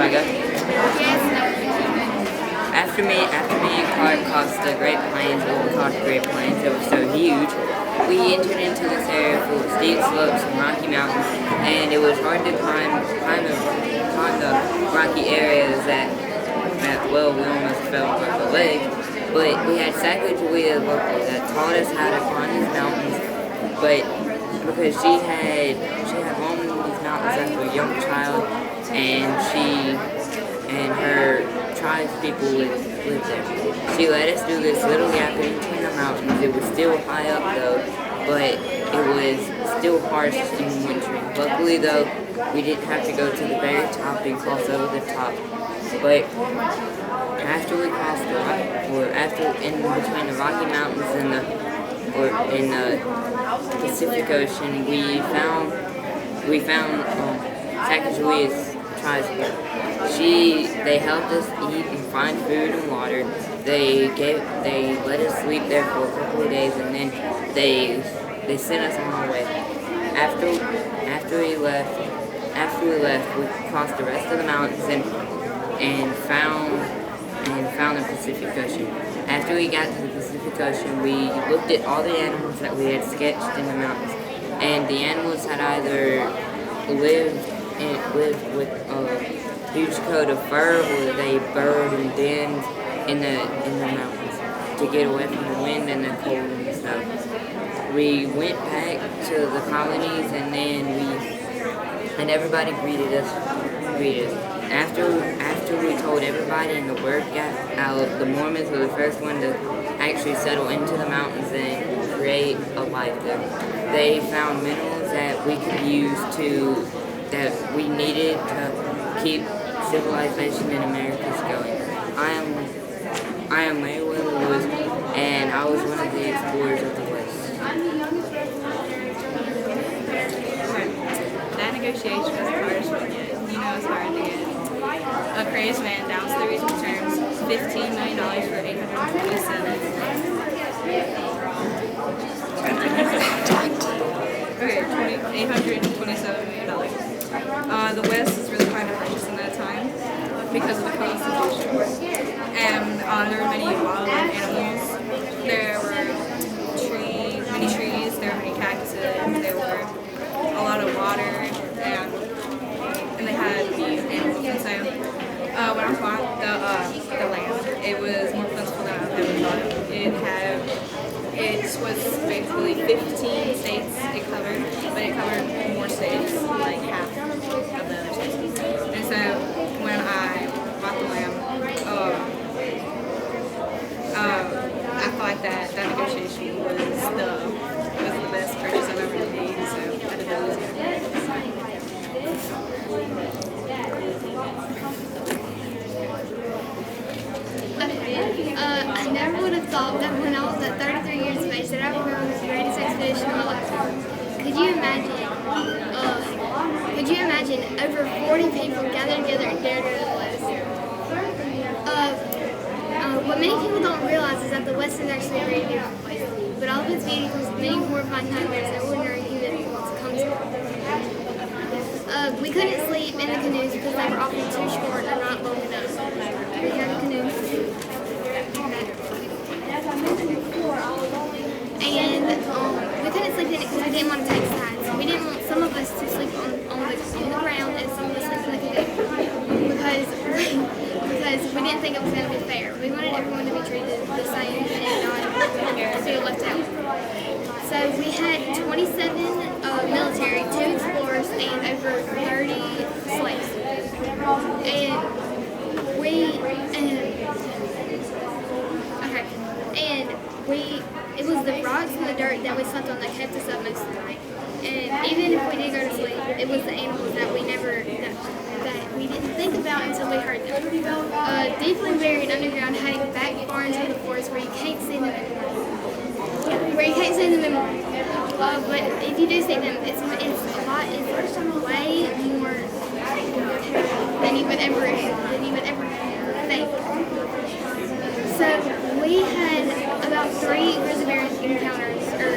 want to go? Yes, no. After me and Clark crossed the Great Plains, what we called the Great Plains, it was so huge, we entered into this area full of steep slopes and rocky mountains, and it was hard to climb the rocky areas that well, we almost fell off our legs, but we had Sacagawea local that taught us how to climb these mountains, but because she had roamed these mountains as a young child, and and her tribes people lived there. She let us do this little gap in between the mountains. It was still high up though, but it was still harsh in winter. Luckily though, we didn't have to go to the very top and cross over the top. But after we crossed in between the Rocky Mountains and the Pacific Ocean, we found Sacagawea's tribes here. They helped us eat and find food and water. They let us sleep there for a couple of days, and then they sent us on our way. After we left, we crossed the rest of the mountains and found the Pacific Ocean. After we got to the Pacific Ocean, we looked at all the animals that we had sketched in the mountains, and the animals had either lived with a huge coat of fur, or they burrowed in dens in the mountains to get away from the wind and the cold and stuff. We went back to the colonies, and everybody greeted us. After we told everybody and the word got out, the Mormons were the first one to actually settle into the mountains and create a life there. They found minerals that we could use that we needed to keep civilization in America's going. I am Meriwether Lewis, and I was one of the explorers of the West. That negotiation was the hardest one yet. You know it's hard to get a crazed man down to the reasonable terms, $15 million for 827. Okay, $827 million. The West is really hard to purchase in that time because of the Constitution. And there were many wildlife animals. There were many trees, there were many cactuses, there were a lot of water, and they had these animals. And so when I bought the land, it was more plentiful than I've ever thought of. It was basically 15 states it covered, but it covered more states, like half of the other states. And so when I bought the land, I thought that negotiation was the best purchase I've ever made, so I did that. I never would have thought that when I was at 33 years of age that I would go on this greatest expedition of my life. Could you imagine over 40 people gathered together and dared to go to the West? What many people don't realize is that the West is actually a very beautiful place, but all of its beauty comes with many horrifying nightmares that ordinary human wants to come to. We couldn't sleep in the canoes because they were often too short or not long enough. We had a canoe. And we couldn't sleep in it because we didn't want to take sides. We didn't want some of us to sleep on the ground and some of us sleep in the canoe because we didn't think it was going to be fair. We wanted everyone to be treated the same and not feel left out. So we had 27 military, 2 explorers, and over 30 slaves. It was the rocks and the dirt that we slept on that kept us up most of the night. And even if we did go to sleep, it was the animals that we didn't think about until we heard them. Deeply buried underground, hiding back far into the forest where you can't see them anymore. But if you do see them, it's way more than you would ever think. So we had about 3 grizzly bear encounters or